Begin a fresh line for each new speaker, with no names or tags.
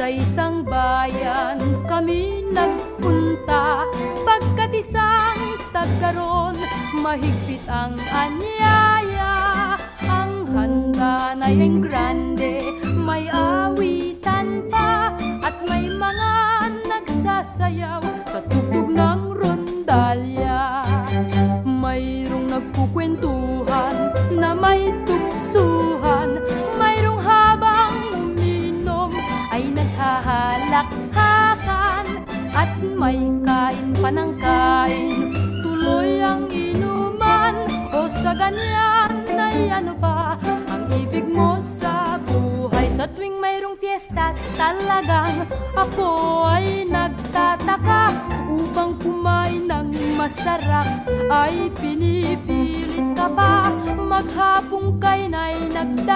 Sa isang bayan kami nagpunta, pagkat isang tagkaroon, mahigpit ang anyaya. Ang handa na yung grande, may awitan pa, at may mga nagsasayaw sa tugtog ng rondalya. Mayroong nagkukwentuhan na may tuksuhan, mayroong habang uminom ay naghahalakhakan, at may kain pa ng kain, tuloy ang inuman. O sa ganyan ay ano ba ang ibig mo sa buhay? Sa tuwing mayroong fiesta, talagang ako ay nagtataka. Upang kumain ng masarap ay pinipilit ka pa, maghapong kain ay nagdaan.